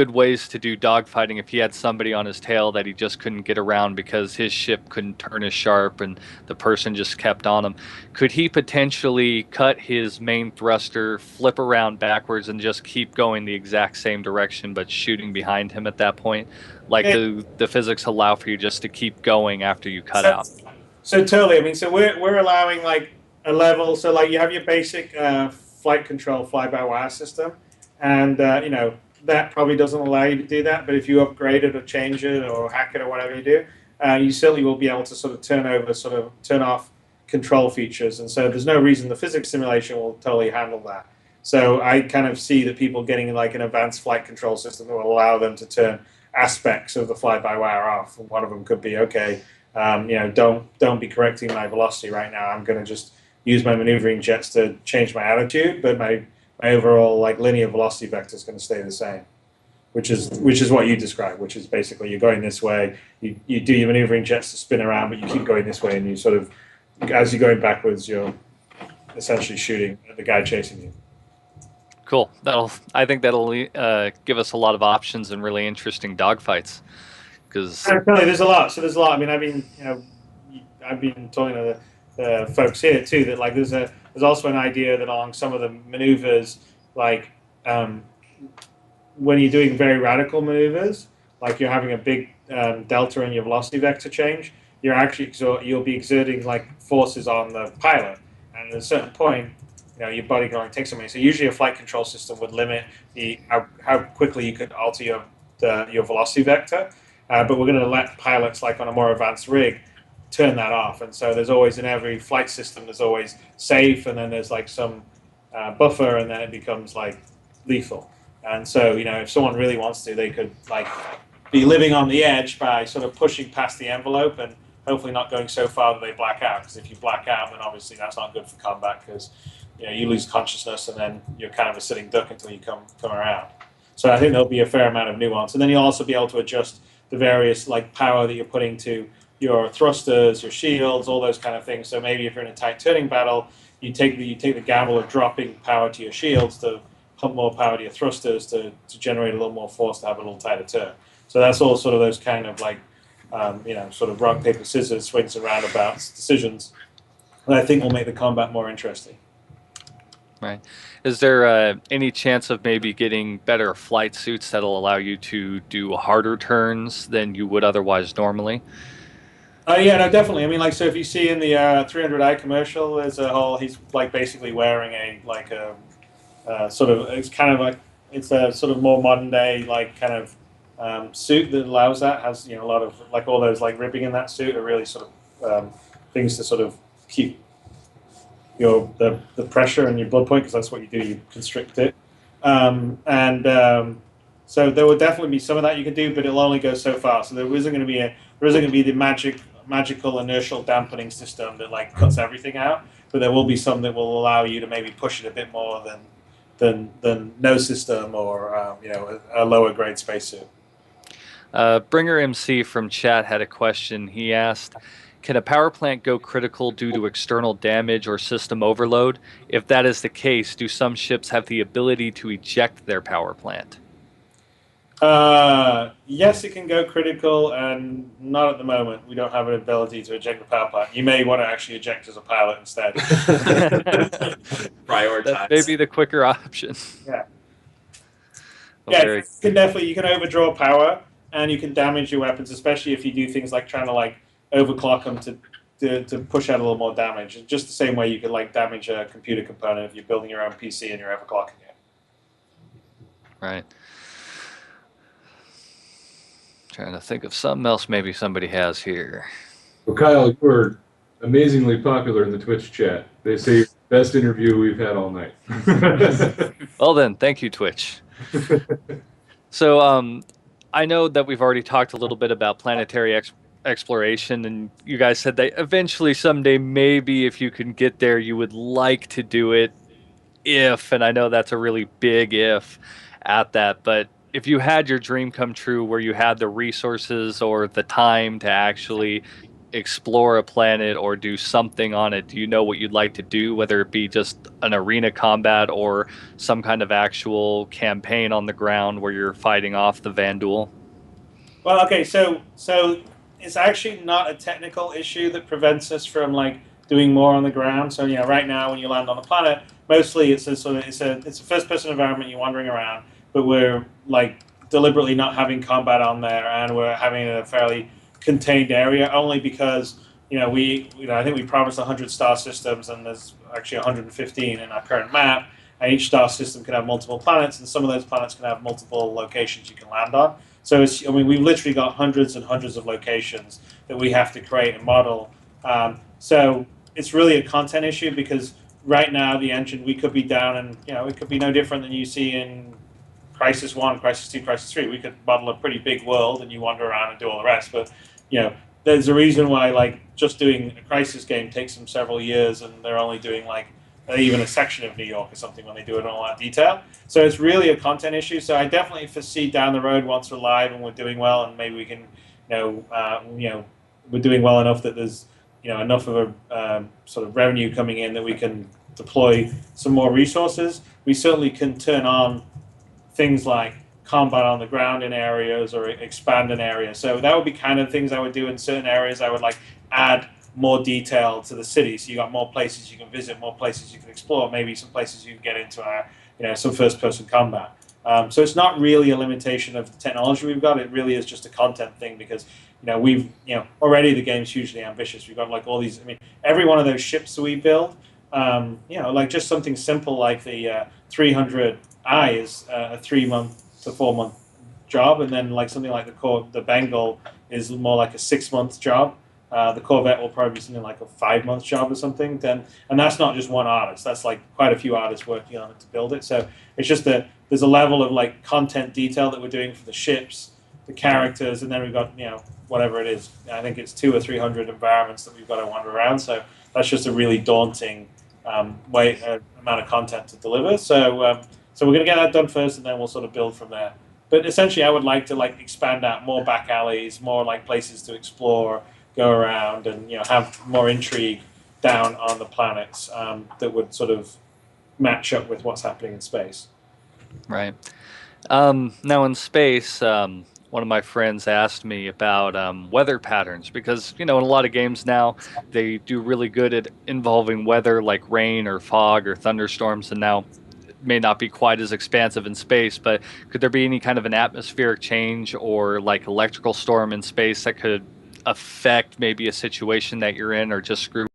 good ways to do dogfighting if he had somebody on his tail that he just couldn't get around because his ship couldn't turn as sharp and the person just kept on him. Could he potentially cut his main thruster, flip around backwards, and just keep going the exact same direction but shooting behind him at that point? Like It, the physics allow for you just to keep going after you cut so, out. so totally. I mean, so we're allowing like a level. So like you have your basic flight control fly-by-wire system, and that probably doesn't allow you to do that. But if you upgrade it or change it or hack it or whatever you do, you certainly will be able to sort of turn off control features. And so there's no reason the physics simulation will totally handle that. So I kind of see that people getting like an advanced flight control system that will allow them to turn aspects of the fly-by-wire off. And one of them could be, okay, don't be correcting my velocity right now. I'm going to just use my maneuvering jets to change my attitude, but my overall like linear velocity vector is going to stay the same, which is what you described, which is basically you're going this way, you do your maneuvering jets to spin around, but you keep going this way, and you sort of, as you're going backwards, you're essentially shooting at the guy chasing you. Cool. I think that'll give us a lot of options and really interesting dogfights. Because There's a lot. So there's a lot. I mean, I've been talking to the folks here too that like there's also an idea that along some of the maneuvers, like when you're doing very radical maneuvers, like you're having a big delta in your velocity vector change, you'll be exerting like forces on the pilot, and at a certain point, your body can only take so many. So usually a flight control system would limit how quickly you could alter your velocity vector. But we're going to let pilots, like on a more advanced rig, turn that off. And so there's always in every flight system, there's always safe, and then there's like some buffer, and then it becomes like lethal. And so, if someone really wants to, they could like be living on the edge by sort of pushing past the envelope and hopefully not going so far that they black out. Because if you black out, then obviously that's not good for combat because you lose consciousness and then you're kind of a sitting duck until you come around. So I think there'll be a fair amount of nuance, and then you'll also be able to adjust the various like power that you're putting to your thrusters, your shields, all those kind of things. So maybe if you're in a tight turning battle, you take the gamble of dropping power to your shields to pump more power to your thrusters to generate a little more force to have a little tighter turn. So that's all sort of those kind of like sort of rock paper scissors swings and roundabouts decisions that I think will make the combat more interesting. Right. Is there any chance of maybe getting better flight suits that'll allow you to do harder turns than you would otherwise normally? Yeah, no, definitely. I mean, like, so if you see in the 300i commercial, there's a whole, he's like basically wearing it's a sort of more modern day, like kind of suit that allows that, has, a lot of, like all those like ribbing in that suit are really sort of things to sort of keep the pressure in your blood point, because that's what you do, you constrict it. So there will definitely be some of that you can do, but it'll only go so far. So there isn't going to be the magical inertial dampening system that like cuts everything out, but there will be some that will allow you to maybe push it a bit more than no system or a lower grade spacesuit. Bringer MC from chat had a question. He asked, can a power plant go critical due to external damage or system overload? If that is the case, do some ships have the ability to eject their power plant? Yes, it can go critical, and not at the moment. We don't have an ability to eject the power plant. You may want to actually eject as a pilot instead. Prioritize. That may be the quicker option. Yeah. Well, You can overdraw power, and you can damage your weapons, especially if you do things like trying to like overclock them to push out a little more damage. Just the same way you could like damage a computer component if you're building your own PC and you're overclocking it. Right. Trying to think of something else maybe somebody has here. Well, Kyle, you are amazingly popular in the Twitch chat. They say you're the best interview we've had all night. Well then, thank you, Twitch. So I know that we've already talked a little bit about planetary exploration, and you guys said that eventually someday, maybe if you can get there, you would like to do it and I know that's a really big if at that, but if you had your dream come true where you had the resources or the time to actually explore a planet or do something on it, do you know what you'd like to do, whether it be just an arena combat or some kind of actual campaign on the ground where you're fighting off the Vanduul? Well, okay, so it's actually not a technical issue that prevents us from like doing more on the ground. So right now when you land on a planet, mostly it's a sort of it's a first person environment. You're wandering around, but we're like deliberately not having combat on there, and we're having a fairly contained area only because I think we promised 100 star systems, and there's actually 115 in our current map. And each star system can have multiple planets, and some of those planets can have multiple locations you can land on. So we've literally got hundreds and hundreds of locations that we have to create and model. So it's really a content issue because right now the engine, we could be down, and it could be no different than you see in Crisis 1, Crisis 2, Crisis 3. We could model a pretty big world and you wander around and do all the rest. But there's a reason why like just doing a Crisis game takes them several years, and they're only doing like even a section of New York or something when they do it in all that detail. So it's really a content issue. So I definitely foresee down the road, once we're live and we're doing well, and maybe we can, we're doing well enough that there's, enough of a sort of revenue coming in that we can deploy some more resources. We certainly can turn on things like combat on the ground in areas or expand an area. So that would be kind of things I would do in certain areas. I would like add more detail to the city, so you got more places you can visit, more places you can explore, maybe some places you can get into some first-person combat. So it's not really a limitation of the technology we've got. It really is just a content thing because we've already the game's hugely ambitious. We've got like all these. I mean, every one of those ships that we build, like just something simple like the 300i is a 3 month to 4 month job, and then like something like the Bengal is more like a 6 month job. The Corvette will probably be something like a 5 month job or something. And that's not just one artist. That's like quite a few artists working on it to build it. So it's just that there's a level of like content detail that we're doing for the ships, the characters, and then we've got whatever it is. I think it's 200 or 300 environments that we've got to wander around. So that's just a really daunting amount of content to deliver. So we're going to get that done first, and then we'll sort of build from there. But essentially, I would like to like expand out more back alleys, more like places to explore, go around, and have more intrigue down on the planets that would sort of match up with what's happening in space. Right. Now in space, one of my friends asked me about weather patterns because in a lot of games now they do really good at involving weather like rain or fog or thunderstorms, and now it may not be quite as expansive in space, but could there be any kind of an atmospheric change or like electrical storm in space that could affect maybe a situation that you're in or just screw